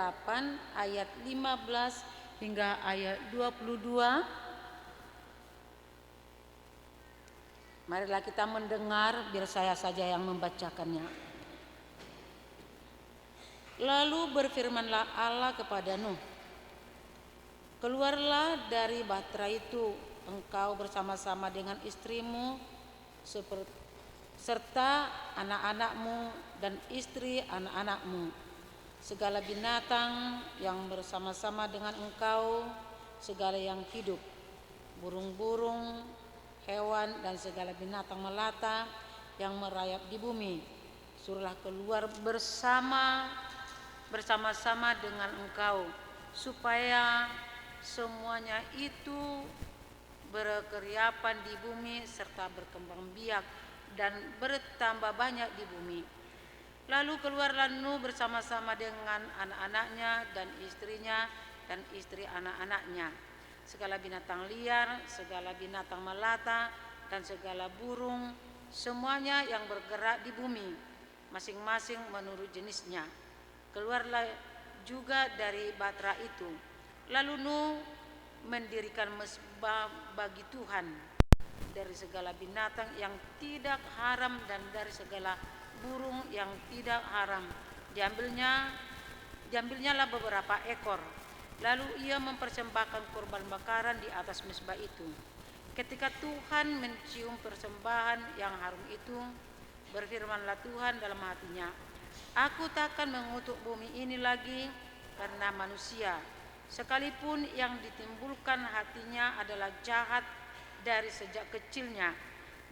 8 ayat 15 hingga ayat 22. Marilah kita mendengar, biar saya saja yang membacakannya. Lalu berfirmanlah Allah kepada Nuh, keluarlah dari bahtera itu, engkau bersama-sama dengan istrimu serta anak-anakmu dan istri anak-anakmu, segala binatang yang bersama-sama dengan engkau, segala yang hidup, burung-burung, hewan dan segala binatang melata yang merayap di bumi. Suruhlah keluar bersama-sama dengan engkau, supaya semuanya itu berkeriapan di bumi serta berkembang biak dan bertambah banyak di bumi. Lalu keluarlah Nuh bersama-sama dengan anak-anaknya dan istrinya dan istri anak-anaknya, segala binatang liar, segala binatang melata dan segala burung, semuanya yang bergerak di bumi, masing-masing menurut jenisnya. Keluarlah juga dari bahtera itu. Lalu Nuh mendirikan mezbah bagi Tuhan dari segala binatang yang tidak haram dan dari segala burung yang tidak haram. Diambilnyalah beberapa ekor. Lalu ia mempersembahkan korban bakaran di atas mezbah itu. Ketika Tuhan mencium persembahan yang harum itu, berfirmanlah Tuhan dalam hatinya, aku takkan mengutuk bumi ini lagi karena manusia, sekalipun yang ditimbulkan hatinya adalah jahat dari sejak kecilnya.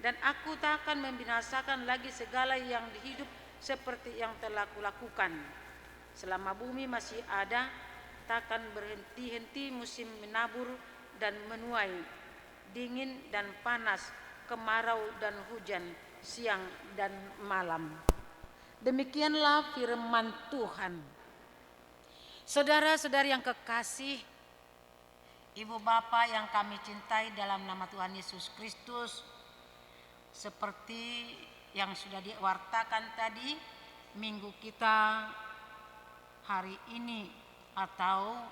Dan aku takkan membinasakan lagi segala yang hidup seperti yang telah kulakukan. Selama bumi masih ada, takkan berhenti-henti musim menabur dan menuai, dingin dan panas, kemarau dan hujan, siang dan malam. Demikianlah firman Tuhan. Saudara-saudari yang kekasih, Ibu Bapa yang kami cintai dalam nama Tuhan Yesus Kristus, seperti yang sudah diwartakan tadi, minggu kita hari ini atau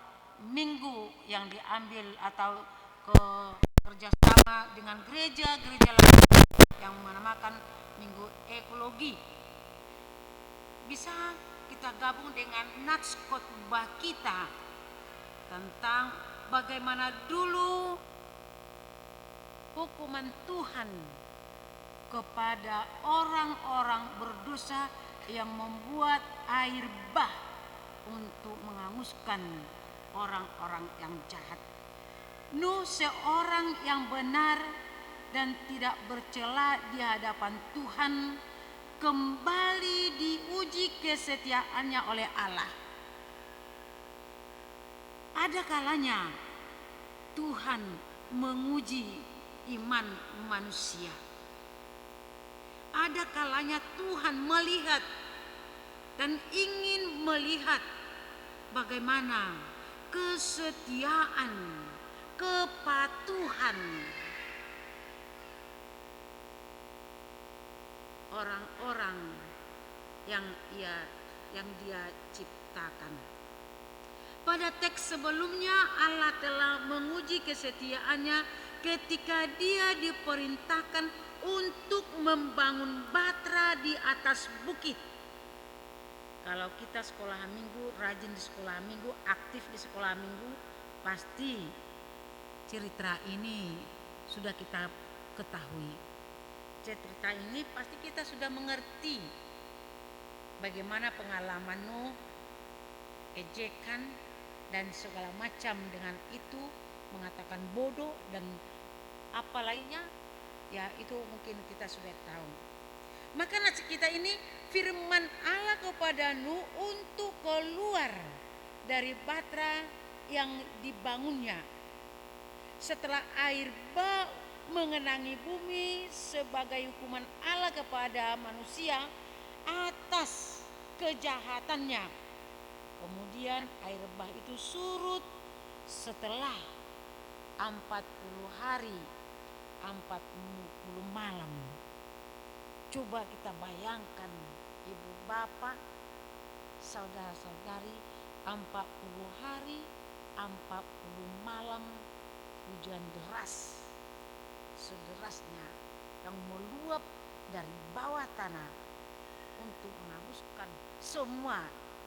minggu yang diambil atau kerjasama dengan gereja-gereja lain yang menamakan minggu ekologi, bisa kita gabung dengan nats khotbah kita tentang bagaimana dulu hukuman Tuhan kepada orang-orang berdosa yang membuat air bah untuk menghanguskan orang-orang yang jahat. Nuh seorang yang benar dan tidak bercela di hadapan Tuhan kembali diuji kesetiaannya oleh Allah. Ada kalanya Tuhan menguji iman manusia. Ada kalanya Tuhan melihat dan ingin melihat bagaimana kesetiaan, kepatuhan orang-orang yang dia ciptakan. Pada teks sebelumnya Allah telah menguji kesetiaannya ketika dia diperintahkan untuk membangun bahtera di atas bukit. Kalau kita sekolah minggu, rajin di sekolah minggu, aktif di sekolah minggu, pasti cerita ini sudah kita ketahui. Cerita ini pasti kita sudah mengerti bagaimana pengalaman Nuh, ejekan dan segala macam dengan itu, mengatakan bodoh dan apa lainnya, ya itu mungkin kita sudah tahu. Maka nats kita ini firman Allah kepada Nuh untuk keluar dari bahtera yang dibangunnya setelah air bah mengenangi bumi sebagai hukuman Allah kepada manusia atas kejahatannya. Kemudian air bah itu surut setelah 40 hari 40 malam. Coba kita bayangkan, Ibu Bapak, saudara-saudari, 40 40 hari, 40 malam hujan deras, sederasnya yang meluap dari bawah tanah untuk menghapuskan semua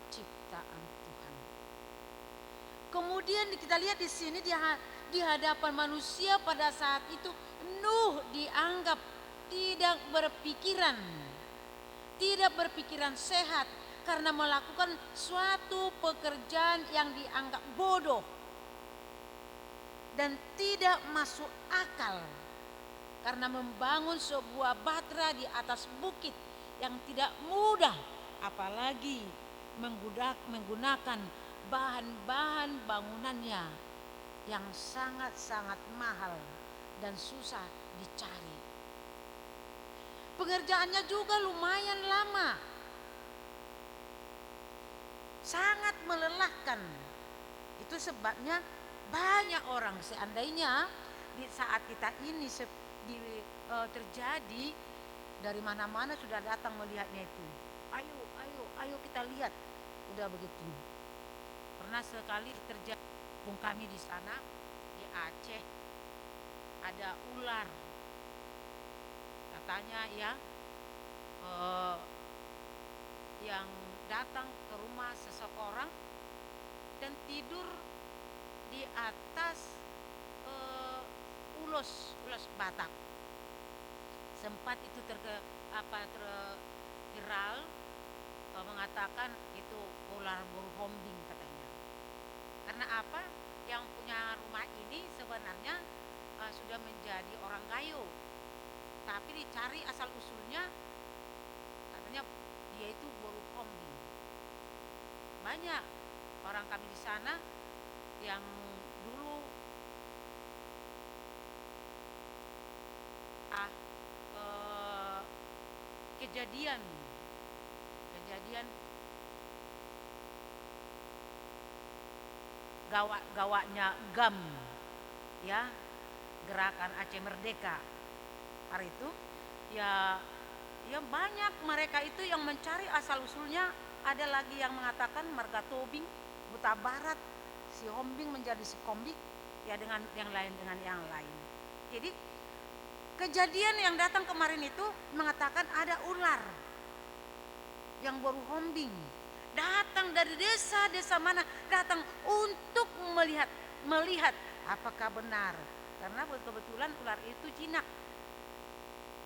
ciptaan Tuhan. Kemudian kita lihat di sini di hadapan manusia pada saat itu Nuh dianggap tidak berpikiran sehat karena melakukan suatu pekerjaan yang dianggap bodoh dan tidak masuk akal karena membangun sebuah batra di atas bukit yang tidak mudah, apalagi menggunakan bahan-bahan bangunannya yang sangat-sangat mahal dan susah dicari. Pengerjaannya juga lumayan lama, sangat melelahkan. Itu sebabnya banyak orang, seandainya di saat kita ini terjadi, dari mana-mana sudah datang melihatnya itu. Ayo kita lihat, udah begitu. Pernah sekali terjadi kampung kami di sana di Aceh, ada ular, katanya ya, yang datang ke rumah seseorang dan tidur di atas ulos Batak. Sempat itu viral, mengatakan itu ular berhombing katanya. Karena apa? Yang punya rumah ini sebenarnya sudah menjadi orang gayo, tapi dicari asal usulnya katanya dia itu berhombing. Banyak orang kami di sana yang dulu kejadian gawaknya GAM ya, Gerakan Aceh Merdeka hari itu ya banyak mereka itu yang mencari asal usulnya. Ada lagi yang mengatakan marga Tobing, Buta Barat, si Hombing menjadi si Kombik, ya dengan yang lain. Jadi kejadian yang datang kemarin itu mengatakan ada ular yang baru hombing, datang dari desa mana, datang untuk melihat apakah benar, karena kebetulan ular itu jinak.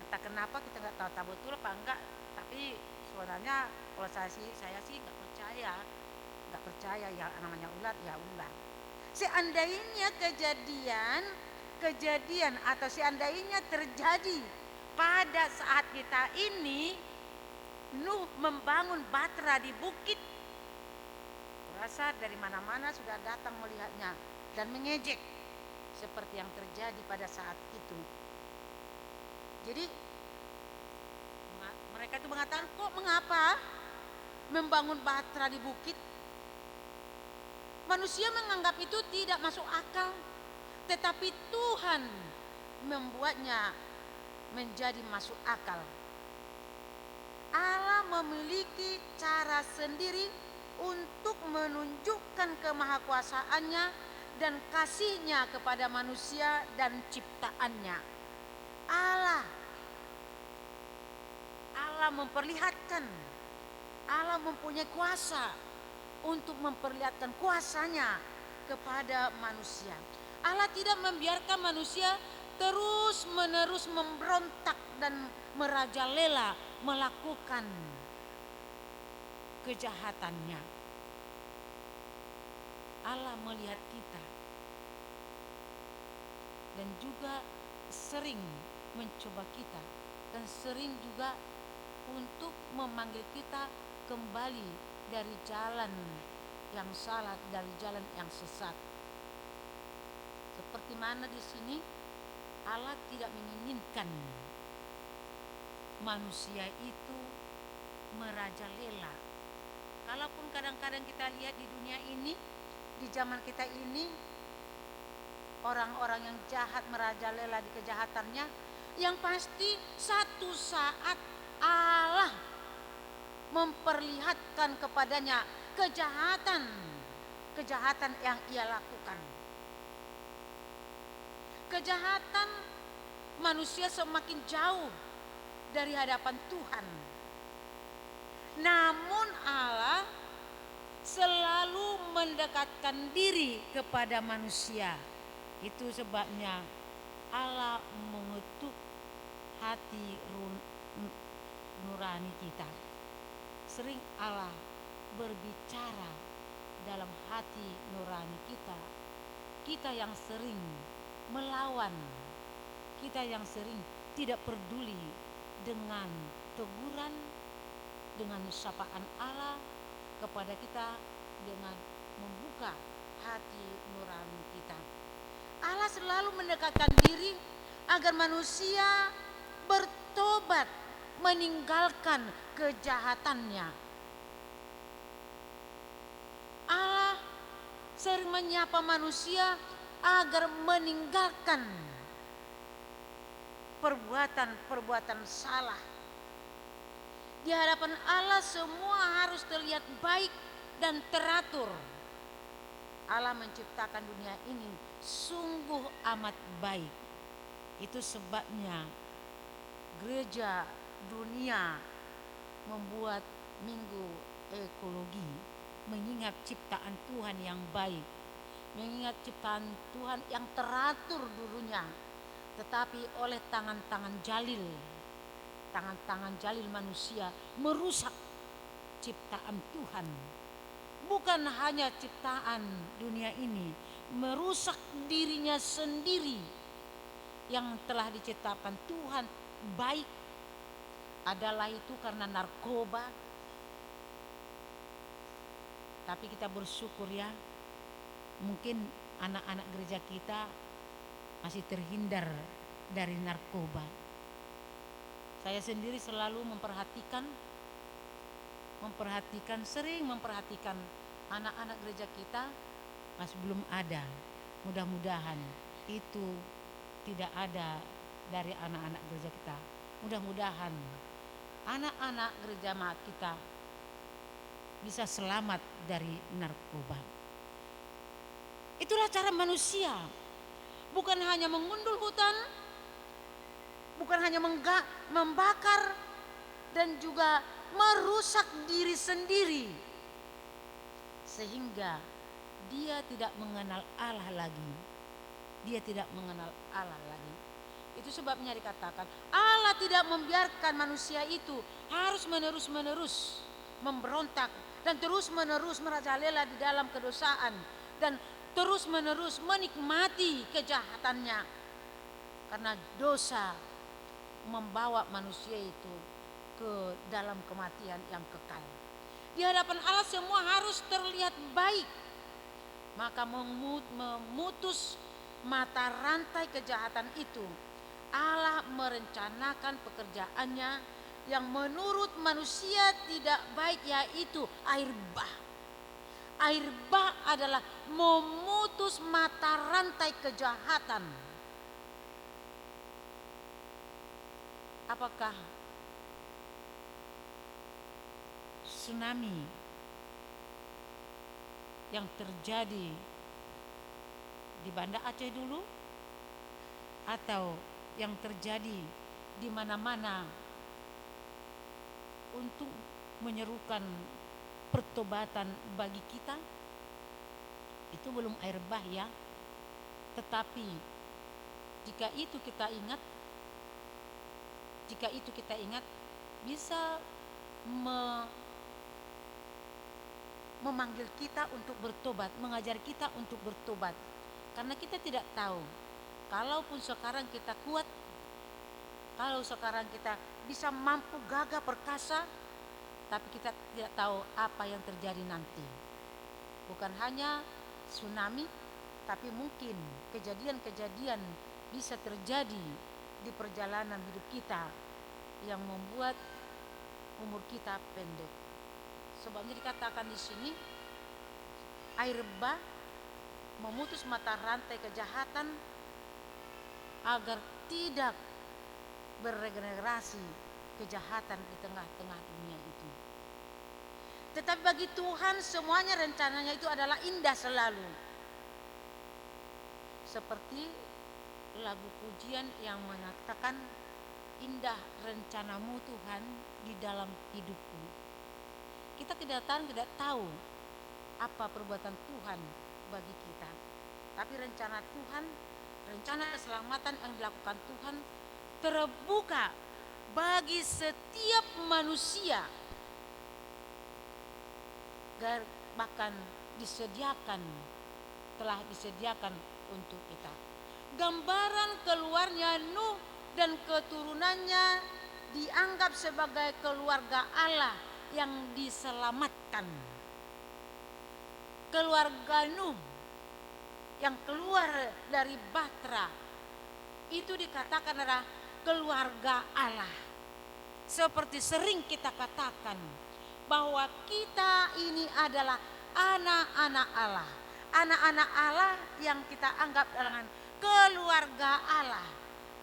Entah kenapa kita nggak tahu betul apa enggak, tapi sebenarnya kalau saya sih nggak percaya ya namanya ular ya ular. Seandainya kejadian atau seandainya terjadi pada saat kita ini, Nuh membangun batra di bukit, rasa dari mana-mana sudah datang melihatnya dan mengejek seperti yang terjadi pada saat itu. Jadi mereka itu mengatakan, kok mengapa membangun batra di bukit? Manusia menganggap itu tidak masuk akal, tetapi Tuhan membuatnya menjadi masuk akal. Allah memiliki cara sendiri untuk menunjukkan kemahakuasaannya dan kasih-Nya kepada manusia dan ciptaannya. Allah memperlihatkan, Allah mempunyai kuasa untuk memperlihatkan kuasa-Nya kepada manusia. Allah tidak membiarkan manusia terus-menerus memberontak dan merajalela melakukan kejahatannya. Allah melihat kita dan juga sering mencoba kita dan sering juga untuk memanggil kita kembali dari jalan yang salah, dari jalan yang sesat. Seperti mana di sini Allah tidak menginginkan manusia itu merajalela. Kalaupun kadang-kadang kita lihat di dunia ini, di zaman kita ini, orang-orang yang jahat merajalela di kejahatannya, yang pasti satu saat Allah memperlihatkan kepadanya kejahatan kejahatan yang ia lakukan. Kejahatan manusia semakin jauh dari hadapan Tuhan. Namun Allah selalu mendekatkan diri kepada manusia. Itu sebabnya Allah mengetuk hati nurani kita. Sering Allah berbicara dalam hati nurani kita. Kita yang sering melawan, kita yang sering tidak peduli dengan teguran, dengan sapaan Allah kepada kita, dengan membuka hati nurani kita. Allah selalu mendekatkan diri agar manusia bertobat, meninggalkan kejahatannya. Allah sering menyapa manusia agar meninggalkan perbuatan-perbuatan salah. Di hadapan Allah semua harus terlihat baik dan teratur. Allah menciptakan dunia ini sungguh amat baik. Itu sebabnya gereja dunia membuat minggu ekologi, mengingat ciptaan Tuhan yang baik, mengingat ciptaan Tuhan yang teratur dulunya, tetapi oleh tangan-tangan jalil manusia merusak ciptaan Tuhan. Bukan hanya ciptaan dunia ini, merusak dirinya sendiri yang telah diciptakan Tuhan baik. Adalah itu karena narkoba. Tapi kita bersyukur ya, mungkin anak-anak gereja kita masih terhindar dari narkoba. Saya sendiri selalu sering memperhatikan anak-anak gereja kita masih belum ada. Mudah-mudahan itu tidak ada dari anak-anak gereja kita. Mudah-mudahan anak-anak gereja kita bisa selamat dari narkoba. Itulah cara manusia. Bukan hanya mengundul hutan, bukan hanya membakar dan juga merusak diri sendiri, sehingga dia tidak mengenal Allah lagi. Dia tidak mengenal Allah lagi. Itu sebabnya dikatakan Allah tidak membiarkan manusia itu harus menerus-menerus memberontak dan terus-menerus merajalela di dalam kedosaan dan terus-menerus menikmati kejahatannya, karena dosa membawa manusia itu ke dalam kematian yang kekal. Di hadapan Allah semua harus terlihat baik. Maka memutus mata rantai kejahatan itu, Allah merencanakan pekerjaannya yang menurut manusia tidak baik, yaitu air bah. Air bah adalah memutus mata rantai kejahatan. Apakah tsunami yang terjadi di Banda Aceh dulu, atau yang terjadi di mana-mana untuk menyerukan pertobatan bagi kita, itu belum air bah ya. Tetapi jika itu kita ingat bisa memanggil kita untuk bertobat, mengajar kita untuk bertobat. Karena kita tidak tahu, kalaupun sekarang kita kuat, kalau sekarang kita bisa mampu gagah perkasa, tapi kita tidak tahu apa yang terjadi nanti. Bukan hanya tsunami, tapi mungkin kejadian-kejadian bisa terjadi di perjalanan hidup kita yang membuat umur kita pendek. Sebabnya dikatakan di sini, air bah memutus mata rantai kejahatan agar tidak berregenerasi kejahatan di tengah-tengah dunia itu. Tetapi bagi Tuhan semuanya rencananya itu adalah indah selalu. Seperti lagu pujian yang mengatakan, indah rencanamu Tuhan di dalam hidupku. Kita kedatangan tidak tahu apa perbuatan Tuhan bagi kita. Tapi rencana Tuhan, rencana keselamatan yang dilakukan Tuhan terbuka bagi setiap manusia. Bahkan telah disediakan untuk kita. Gambaran keluarnya Nuh dan keturunannya dianggap sebagai keluarga Allah yang diselamatkan. Keluarga Nuh yang keluar dari bahtera itu dikatakan adalah keluarga Allah. Seperti sering kita katakan bahwa kita ini adalah anak-anak Allah. Anak-anak Allah yang kita anggap dengan keluarga Allah.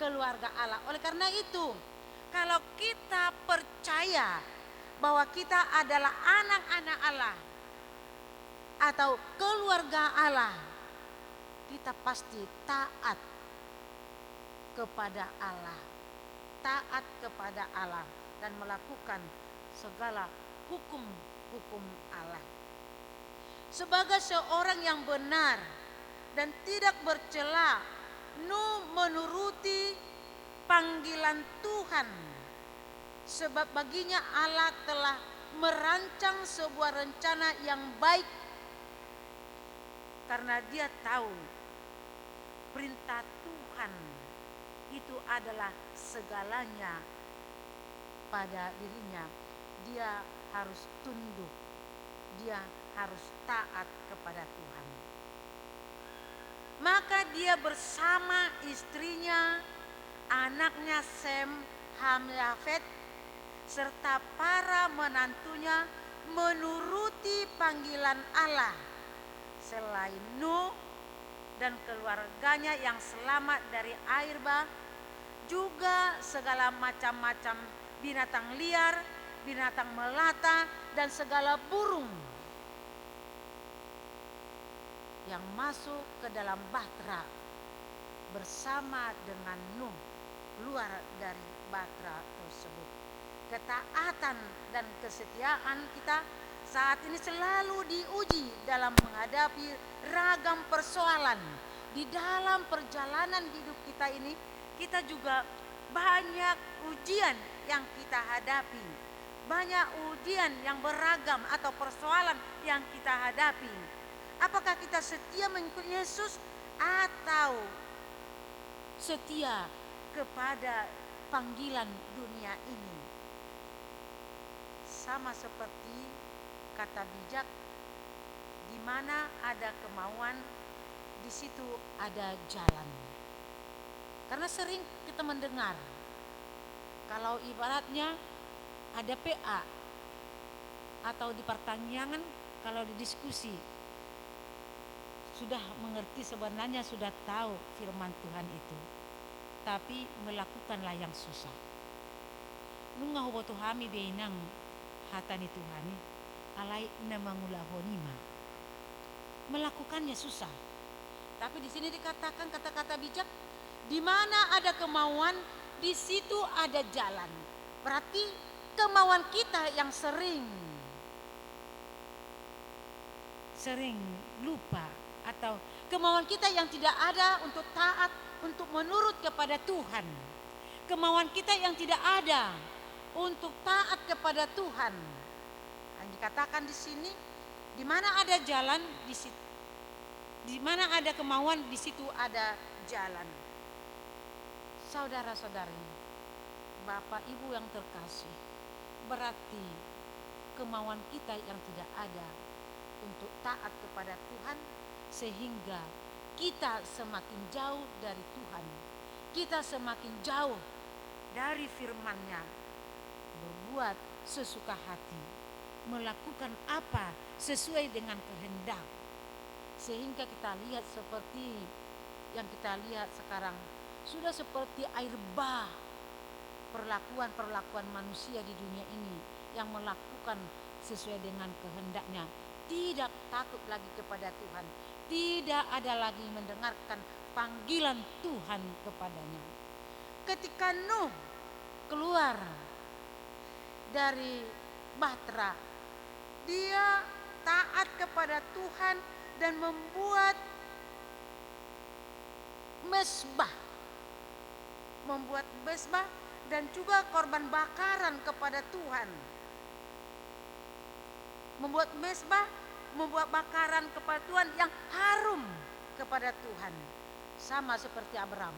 Keluarga Allah. Oleh karena itu, kalau kita percaya bahwa kita adalah anak-anak Allah atau keluarga Allah, kita pasti taat kepada Allah. Taat kepada Allah dan melakukan segala hukum-hukum Allah. Sebagai seorang yang benar dan tidak bercela, Nuh menuruti panggilan Tuhan. Sebab baginya Allah telah merancang sebuah rencana yang baik. Karena dia tahu perintah Tuhan itu adalah segalanya pada dirinya. Dia harus tunduk, dia harus taat kepada Tuhan. Maka dia bersama istrinya, anaknya Sem, Ham, Yafet, serta para menantunya menuruti panggilan Allah. Selain Nuh dan keluarganya yang selamat dari air bah, juga segala macam-macam binatang liar, binatang melata, dan segala burung yang masuk ke dalam bahtera bersama dengan Nuh keluar dari bahtera tersebut. Ketaatan dan kesetiaan kita saat ini selalu diuji dalam menghadapi ragam persoalan. Di dalam perjalanan hidup kita ini, kita juga banyak ujian yang kita hadapi. Banyak ujian yang beragam atau persoalan yang kita hadapi. Apakah kita setia mengikuti Yesus atau setia kepada panggilan dunia ini? Sama seperti kata bijak, di mana ada kemauan, di situ ada jalan. Karena sering kita mendengar, kalau ibaratnya ada PA atau di pertanyaan, kalau di diskusi, sudah mengerti sebenarnya, sudah tahu firman Tuhan itu, tapi melakukanlah yang susah. Nunga huboto hami beinang hatani Tuhani alai namangulahonima. Melakukannya susah. Tapi di sini dikatakan kata-kata bijak, di mana ada kemauan, di situ ada jalan. Berarti kemauan kita yang sering lupa, atau kemauan kita yang tidak ada untuk taat, untuk menurut kepada Tuhan. Kemauan kita yang tidak ada untuk taat kepada Tuhan. Yang dikatakan di sini, di mana ada jalan, di mana ada kemauan, di situ ada jalan. Saudara-saudari, Bapak Ibu yang terkasih, berarti kemauan kita yang tidak ada untuk taat kepada Tuhan, sehingga kita semakin jauh dari Tuhan. Kita semakin jauh dari firman-Nya, berbuat sesuka hati, melakukan apa sesuai dengan kehendak. Sehingga kita lihat seperti yang kita lihat sekarang, sudah seperti air bah perlakuan-perlakuan manusia di dunia ini yang melakukan sesuai dengan kehendaknya, tidak takut lagi kepada Tuhan, tidak ada lagi mendengarkan panggilan Tuhan kepadanya. Ketika Nuh keluar dari bahtera, dia taat kepada Tuhan dan membuat mezbah, dan juga korban bakaran kepada Tuhan. Membuat mezbah, membuat bakaran kepada Tuhan yang harum kepada Tuhan. Sama seperti Abraham.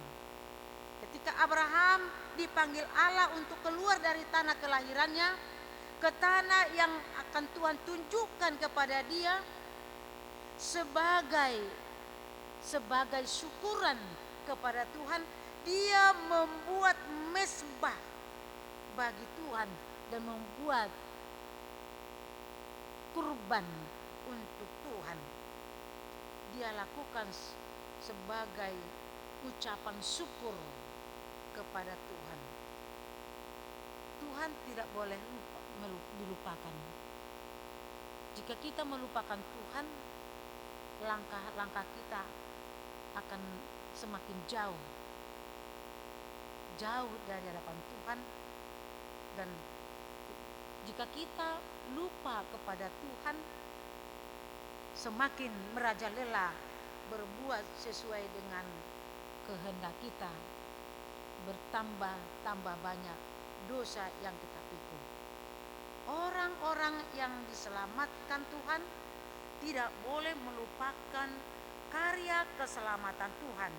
Ketika Abraham dipanggil Allah untuk keluar dari tanah kelahirannya ke tanah yang akan Tuhan tunjukkan kepada dia sebagai syukuran kepada Tuhan, dia membuat mezbah bagi Tuhan dan membuat kurban untuk Tuhan. Dia lakukan sebagai ucapan syukur kepada Tuhan. Tuhan tidak boleh dilupakan. Jika kita melupakan Tuhan, langkah-langkah kita akan semakin jauh dari hadapan Tuhan. Dan jika kita lupa kepada Tuhan, semakin merajalela berbuat sesuai dengan kehendak kita, bertambah banyak dosa yang kita pikul. Orang-orang yang diselamatkan Tuhan tidak boleh melupakan karya keselamatan Tuhan.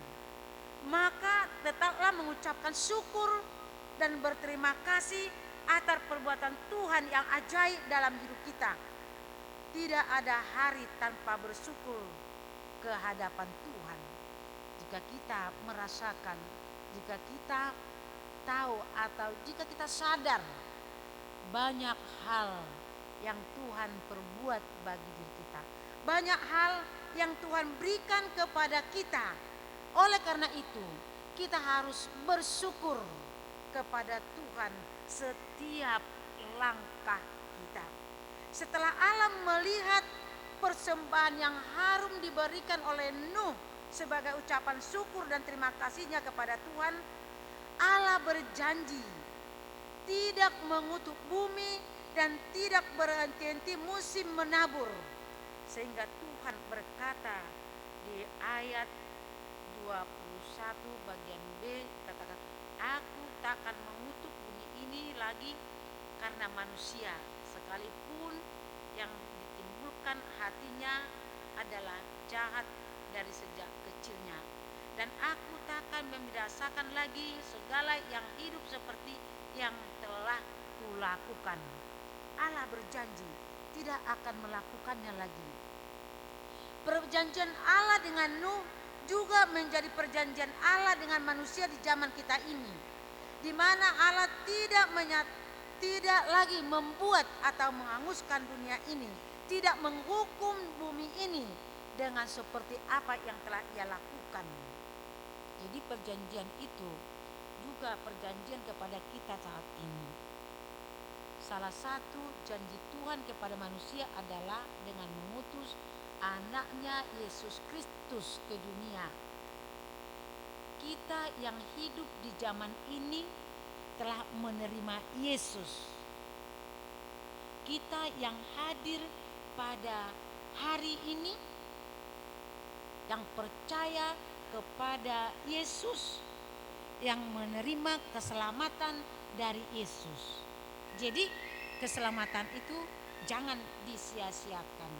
Maka tetaplah mengucapkan syukur dan berterima kasih atas perbuatan Tuhan yang ajaib dalam hidup kita. Tidak ada hari tanpa bersyukur ke hadapan Tuhan. Jika kita merasakan, jika kita tahu atau jika kita sadar banyak hal yang Tuhan perbuat bagi diri kita, banyak hal yang Tuhan berikan kepada kita. Oleh karena itu, kita harus bersyukur kepada Tuhan setiap langkah kita. Setelah Allah melihat persembahan yang harum diberikan oleh Nuh sebagai ucapan syukur dan terima kasihnya kepada Tuhan, Allah berjanji tidak mengutuk bumi dan tidak berhenti-henti musim menabur. Sehingga Tuhan berkata di ayat 21 bagian B, katakan, aku takkan mengutuk bumi ini lagi karena manusia, sekalipun yang ditimbulkan hatinya adalah jahat dari sejak kecilnya. Dan aku takkan membinasakan lagi segala yang hidup seperti yang telah kulakukan. Allah berjanji tidak akan melakukannya lagi. Perjanjian Allah dengan Nuh juga menjadi perjanjian Allah dengan manusia di zaman kita ini, di mana Allah tidak lagi membuat atau menghanguskan dunia ini, tidak menghukum bumi ini dengan seperti apa yang telah Ia lakukan. Jadi perjanjian itu juga perjanjian kepada kita saat ini. Salah satu janji Tuhan kepada manusia adalah dengan mengutus anaknya Yesus Kristus ke dunia. Kita yang hidup di zaman ini telah menerima Yesus. Kita yang hadir pada hari ini, yang percaya kepada Yesus, yang menerima keselamatan dari Yesus. Jadi keselamatan itu jangan disia-siakan.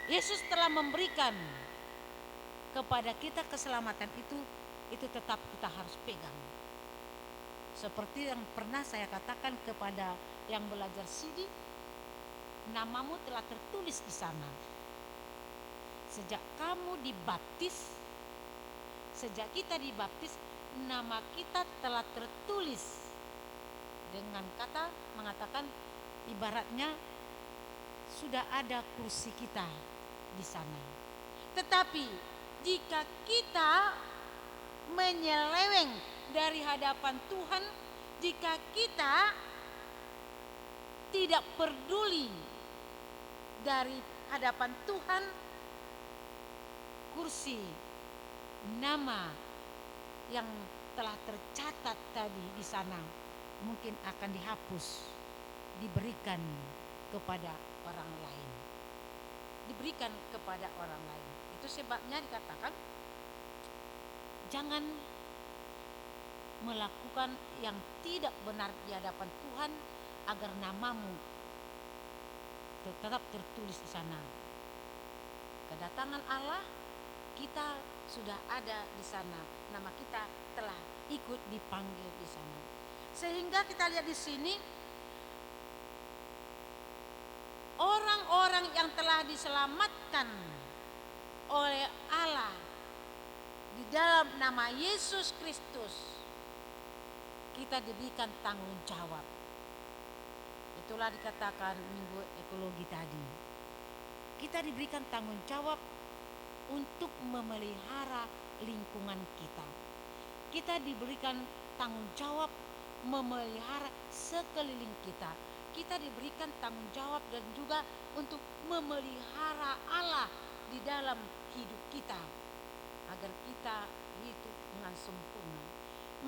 Yesus telah memberikan kepada kita keselamatan itu tetap kita harus pegang. Seperti yang pernah saya katakan kepada yang belajar CD, namamu telah tertulis di sana. Sejak kamu dibaptis, sejak kita dibaptis, nama kita telah tertulis dengan kata mengatakan ibaratnya sudah ada kursi kita di sana. Tetapi jika kita menyeleweng dari hadapan Tuhan, jika kita tidak peduli dari hadapan Tuhan, kursi nama yang telah tercatat tadi di sana mungkin akan dihapus, diberikan kepada orang lain. Diberikan kepada orang lain. Itu sebabnya dikatakan jangan melakukan yang tidak benar di hadapan Tuhan agar namamu tetap tertulis di sana. Kedatangan Allah, kita sudah ada di sana. Nama kita telah ikut dipanggil di sana. Sehingga kita lihat di sini orang-orang yang telah diselamatkan oleh Allah di dalam nama Yesus Kristus, kita diberikan tanggung jawab. Itulah dikatakan minggu ekologi tadi. Kita diberikan tanggung jawab untuk memelihara lingkungan kita. Kita diberikan tanggung jawab memelihara sekeliling kita. Kita diberikan tanggung jawab dan juga untuk memelihara Allah di dalam hidup kita agar kita hidup dengan sempurna.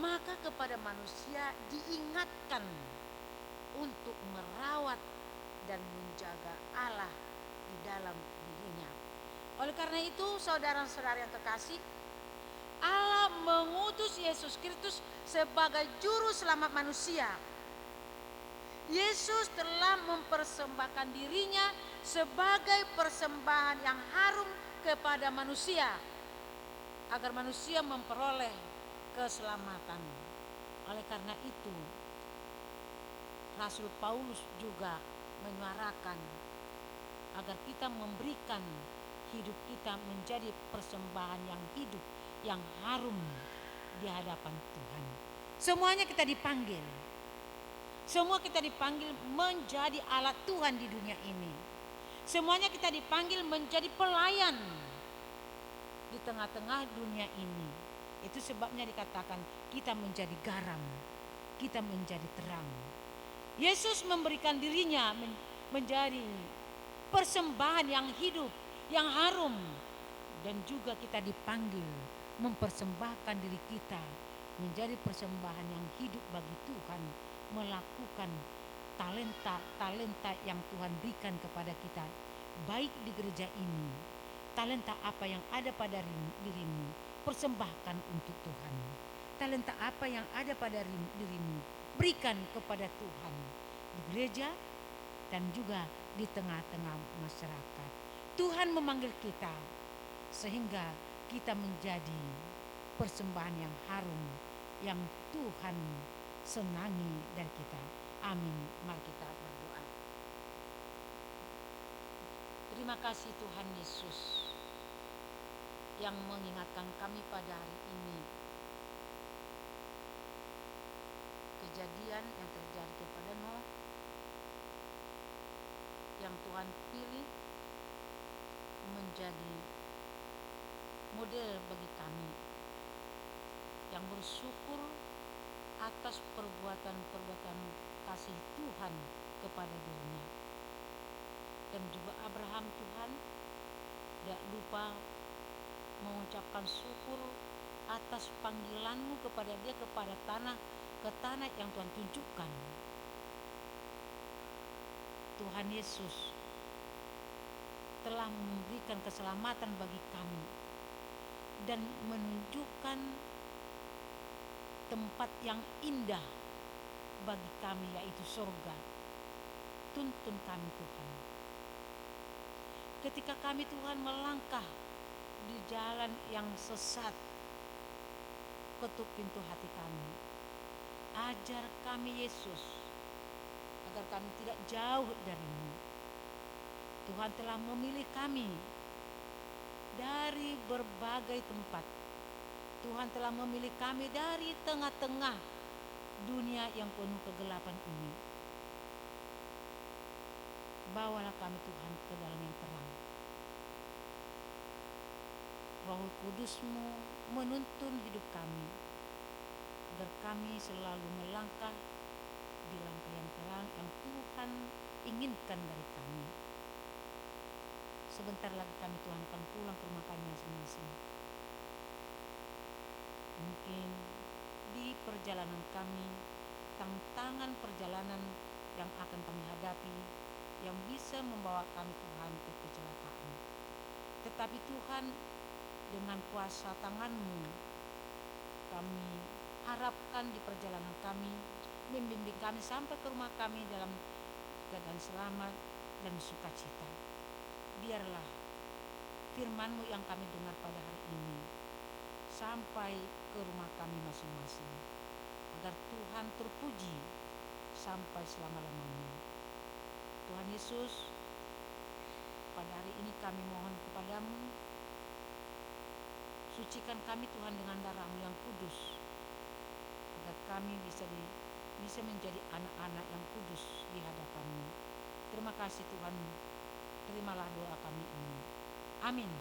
Maka kepada manusia diingatkan untuk merawat dan menjaga Allah di dalam dirinya. Oleh karena itu, saudara-saudara yang terkasih, Allah mengutus Yesus Kristus sebagai juru selamat manusia. Yesus telah mempersembahkan dirinya sebagai persembahan yang harum kepada manusia agar manusia memperoleh keselamatan. Oleh karena itu, Rasul Paulus juga menyuarakan agar kita memberikan hidup kita menjadi persembahan yang hidup, yang harum di hadapan Tuhan. Semuanya kita dipanggil. Semua kita dipanggil menjadi alat Tuhan di dunia ini. Semuanya kita dipanggil menjadi pelayan di tengah-tengah dunia ini. Itu sebabnya dikatakan kita menjadi garam, kita menjadi terang. Yesus memberikan dirinya menjadi persembahan yang hidup, yang harum. Dan juga kita dipanggil mempersembahkan diri kita menjadi persembahan yang hidup bagi Tuhan, melakukan talenta-talenta yang Tuhan berikan kepada kita, baik di gereja ini. Talenta apa yang ada pada dirimu, persembahkan untuk Tuhan. Talenta apa yang ada pada dirimu, berikan kepada Tuhan di gereja dan juga di tengah-tengah masyarakat. Tuhan memanggil kita sehingga kita menjadi persembahan yang harum yang Tuhan senangi dari kita. Amin. Mari kita berdoa. Terima kasih Tuhan Yesus yang mengingatkan kami pada hari ini kejadian yang terjadi kepada Noah yang Tuhan pilih menjadi model bagi kami yang bersyukur atas perbuatan-perbuatan kasih Tuhan kepada dirinya. Dan juga Abraham, Tuhan tidak lupa mengucapkan syukur atas panggilanmu kepada dia kepada ke tanah yang Tuhan tunjukkan. Tuhan Yesus telah memberikan keselamatan bagi kami dan menunjukkan tempat yang indah bagi kami, yaitu surga. Tuntun kami Tuhan. Ketika kami Tuhan melangkah di jalan yang sesat, ketuk pintu hati kami. Ajar kami Yesus agar kami tidak jauh darimu. Tuhan telah memilih kami dari berbagai tempat. Tuhan telah memilih kami dari tengah-tengah dunia yang penuh kegelapan ini. Bawalah kami Tuhan ke dalam yang terang. Roh Kudus-Mu menuntun hidup kami agar kami selalu melangkah di rangkaian yang Tuhan inginkan dari kami. Sebentar lagi kami Tuhan akan pulang ke rumah kami masing-masing. Mungkin di perjalanan kami, tantangan perjalanan yang akan kami hadapi, yang bisa membawa kami Tuhan ke kecelakaan. Tetapi Tuhan, dengan kuasa tangan-Mu, kami harapkan di perjalanan kami, membimbing kami sampai ke rumah kami dalam keadaan selamat dan sukacita. Biarlah firman-Mu yang kami dengar pada hari ini sampai ke rumah kami masing-masing, agar Tuhan terpuji sampai selama-lamanya. Tuhan Yesus, pada hari ini kami mohon kepada-Mu, sucikan kami Tuhan dengan darah-Mu yang kudus, agar kami bisa menjadi anak-anak yang kudus di hadapan-Mu. Terima kasih Tuhan, terimalah doa kami ini. Amin.